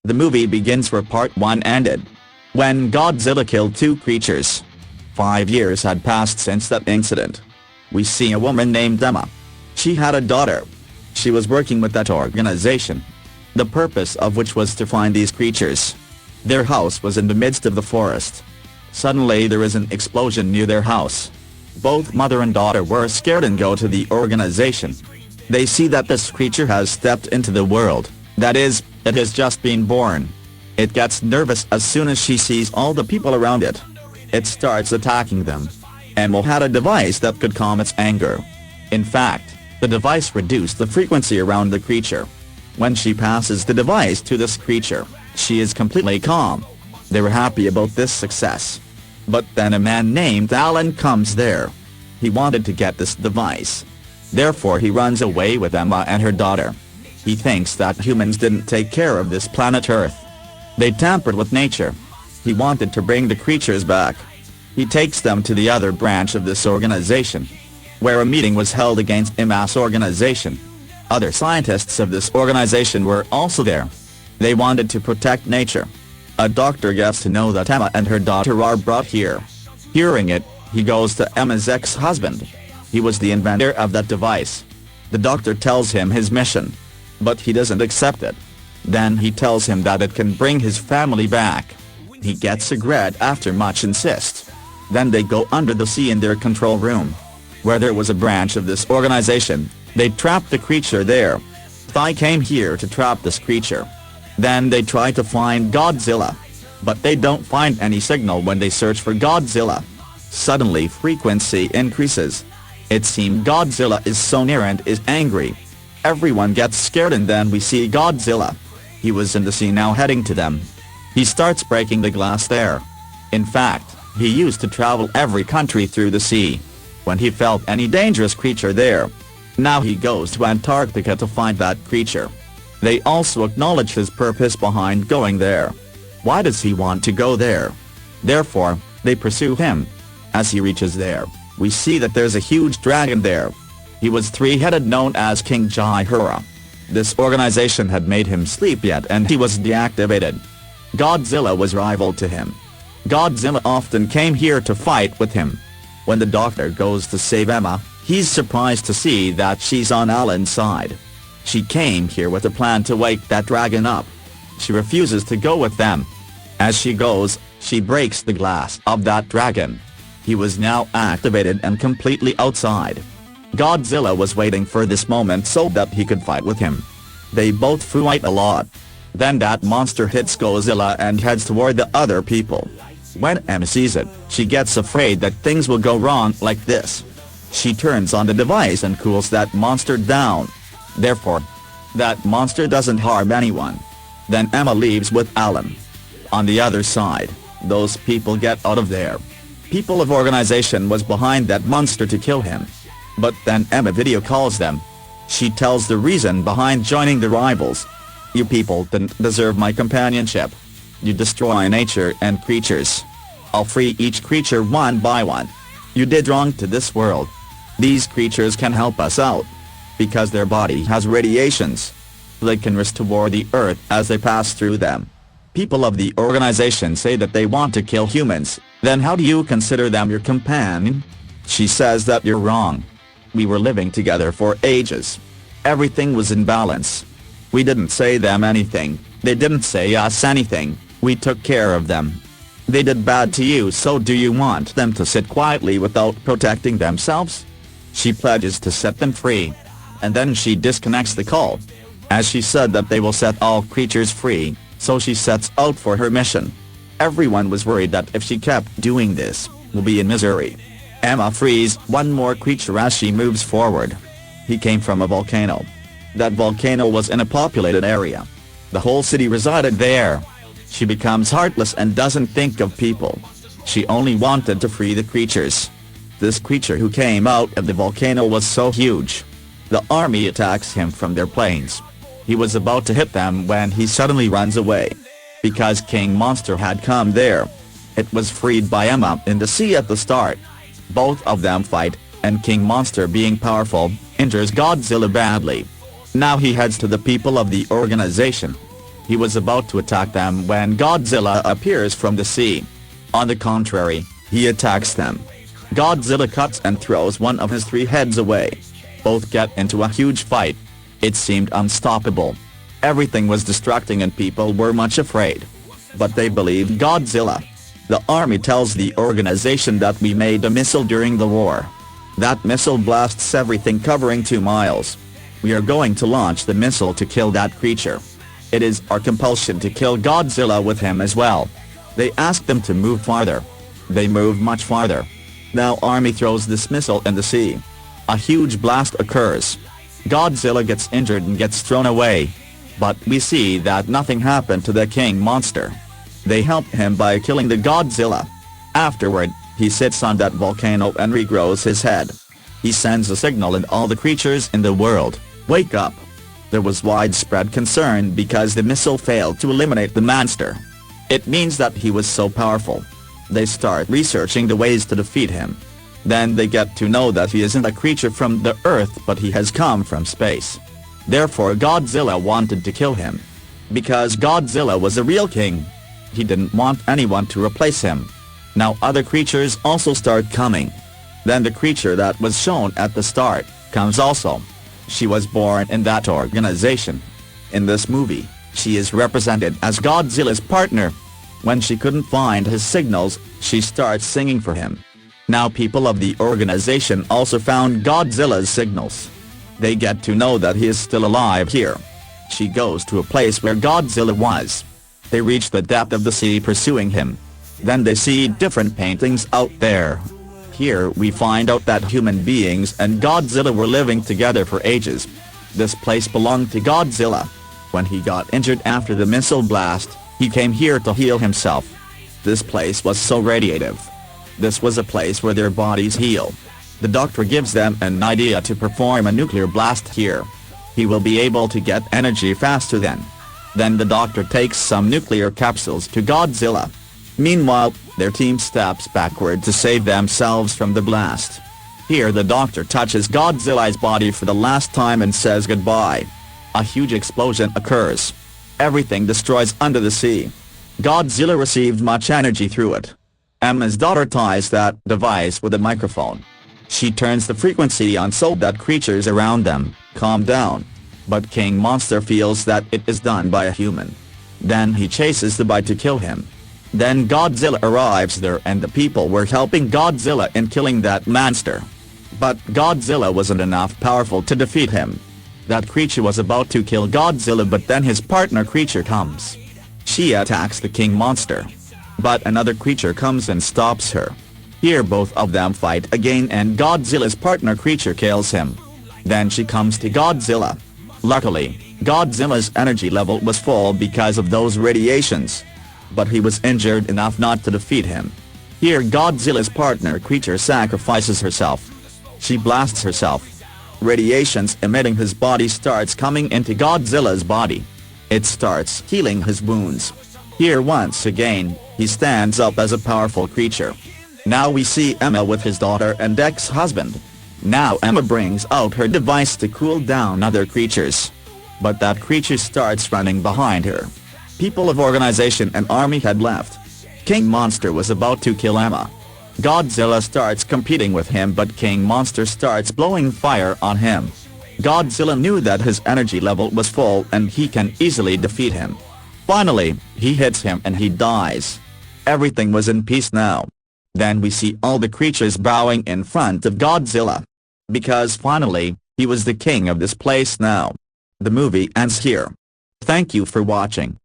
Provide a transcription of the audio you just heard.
The movie begins where part 1 ended, when Godzilla killed 2 creatures. 5 years had passed since that incident. We see a woman named Emma. She had a daughter. She was working with that organization, the purpose of which was to find these creatures. Their house was in the midst of the forest. Suddenly there is an explosion near their house. Both mother and daughter were scared and go to the organization. They see that this creature has stepped into the world, that is, it has just been born. It gets nervous as soon as she sees all the people around it. It starts attacking them. Emma had a device that could calm its anger. In fact, the device reduced the frequency around the creature. When she passes the device to this creature, she is completely calm. They were happy about this success. But then a man named Alan comes there. He wanted to get this device. Therefore he runs away with Emma and her daughter. He thinks that humans didn't take care of this planet Earth. They tampered with nature. He wanted to bring the creatures back. He takes them to the other branch of this organization, where a meeting was held against Emma's organization. Other scientists of this organization were also there. They wanted to protect nature. A doctor gets to know that Emma and her daughter are brought here. Hearing it, he goes to Emma's ex-husband. He was the inventor of that device. The doctor tells him his mission, but he doesn't accept it. Then he tells him that it can bring his family back. He gets agreed after much insist. Then they go under the sea in their control room, where there was a branch of this organization. They trapped the creature there. They came here to trap this creature. Then they try to find Godzilla, but they don't find any signal when they search for Godzilla. Suddenly frequency increases. It seems Godzilla is so near and is angry. Everyone gets scared and then we see Godzilla. He was in the sea now heading to them. He starts breaking the glass there. In fact, he used to travel every country through the sea. When he felt any dangerous creature there, now he goes to Antarctica to find that creature. They also acknowledge his purpose behind going there. Why does he want to go there? Therefore, they pursue him. As he reaches there, we see that there's a huge dragon there. He was 3-headed, known as King Ghidorah. This organization had made him sleep yet and he was deactivated. Godzilla was rival to him. Godzilla often came here to fight with him. When the doctor goes to save Emma, he's surprised to see that she's on Alan's side. She came here with a plan to wake that dragon up. She refuses to go with them. As she goes, she breaks the glass of that dragon. He was now activated and completely outside. Godzilla was waiting for this moment so that he could fight with him. They both fight a lot. Then that monster hits Godzilla and heads toward the other people. When Emma sees it, she gets afraid that things will go wrong like this. She turns on the device and cools that monster down. Therefore, that monster doesn't harm anyone. Then Emma leaves with Alan. On the other side, those people get out of there. People of organization was behind that monster to kill him. But then Emma video calls them. She tells the reason behind joining the rivals. You people didn't deserve my companionship. You destroy nature and creatures. I'll free each creature one by one. You did wrong to this world. These creatures can help us out, because their body has radiations. They can restore the earth as they pass through them. People of the organization say that they want to kill humans. Then how do you consider them your companion? She says that you're wrong. We were living together for ages. Everything was in balance. We didn't say them anything, they didn't say us anything, we took care of them. They did bad to you, so do you want them to sit quietly without protecting themselves? She pledges to set them free. And then she disconnects the call. As she said that they will set all creatures free, so she sets out for her mission. Everyone was worried that if she kept doing this, we'll be in misery. Emma frees one more creature as she moves forward. He came from a volcano. That volcano was in a populated area. The whole city resided there. She becomes heartless and doesn't think of people. She only wanted to free the creatures. This creature who came out of the volcano was so huge. The army attacks him from their planes. He was about to hit them when he suddenly runs away. Because King Monster had come there. It was freed by Emma in the sea at the start. Both of them fight, and King Monster, being powerful, injures Godzilla badly. Now he heads to the people of the organization. He was about to attack them when Godzilla appears from the sea. On the contrary, he attacks them. Godzilla cuts and throws one of his 3 heads away. Both get into a huge fight. It seemed unstoppable. Everything was distracting and people were much afraid. But they believed Godzilla. The army tells the organization that we made a missile during the war. That missile blasts everything covering 2 miles. We are going to launch the missile to kill that creature. It is our compulsion to kill Godzilla with him as well. They ask them to move farther. They move much farther. Now army throws this missile in the sea. A huge blast occurs. Godzilla gets injured and gets thrown away. But we see that nothing happened to the king monster. They help him by killing the Godzilla. Afterward, he sits on that volcano and regrows his head. He sends a signal and all the creatures in the world, wake up. There was widespread concern because the missile failed to eliminate the monster. It means that he was so powerful. They start researching the ways to defeat him. Then they get to know that he isn't a creature from the earth but he has come from space. Therefore Godzilla wanted to kill him. Because Godzilla was a real king. He didn't want anyone to replace him. Now other creatures also start coming. Then the creature that was shown at the start comes also. She was born in that organization. In this movie, she is represented as Godzilla's partner. When she couldn't find his signals, she starts singing for him. Now people of the organization also found Godzilla's signals. They get to know that he is still alive here. She goes to a place where Godzilla was. They reach the depth of the sea pursuing him. Then they see different paintings out there. Here we find out that human beings and Godzilla were living together for ages. This place belonged to Godzilla. When he got injured after the missile blast, he came here to heal himself. This place was so radiative. This was a place where their bodies heal. The doctor gives them an idea to perform a nuclear blast here. He will be able to get energy faster then. Then the doctor takes some nuclear capsules to Godzilla. Meanwhile, their team steps backward to save themselves from the blast. Here the doctor touches Godzilla's body for the last time and says goodbye. A huge explosion occurs. Everything destroys under the sea. Godzilla received much energy through it. Emma's daughter ties that device with a microphone. She turns the frequency on so that creatures around them calm down. But King Monster feels that it is done by a human. Then he chases the bite to kill him. Then Godzilla arrives there and the people were helping Godzilla in killing that monster. But Godzilla wasn't enough powerful to defeat him. That creature was about to kill Godzilla but then his partner creature comes. She attacks the king monster. But another creature comes and stops her. Here both of them fight again and Godzilla's partner creature kills him. Then she comes to Godzilla. Luckily, Godzilla's energy level was full because of those radiations. But he was injured enough not to defeat him. Here Godzilla's partner creature sacrifices herself. She blasts herself. Radiations emitting his body starts coming into Godzilla's body. It starts healing his wounds. Here once again, he stands up as a powerful creature. Now we see Emma with his daughter and ex-husband. Now Emma brings out her device to cool down other creatures. But that creature starts running behind her. People of organization and army had left. King Monster was about to kill Emma. Godzilla starts competing with him but King Monster starts blowing fire on him. Godzilla knew that his energy level was full and he can easily defeat him. Finally, he hits him and he dies. Everything was in peace now. Then we see all the creatures bowing in front of Godzilla. Because finally, he was the king of this place now. The movie ends here. Thank you for watching.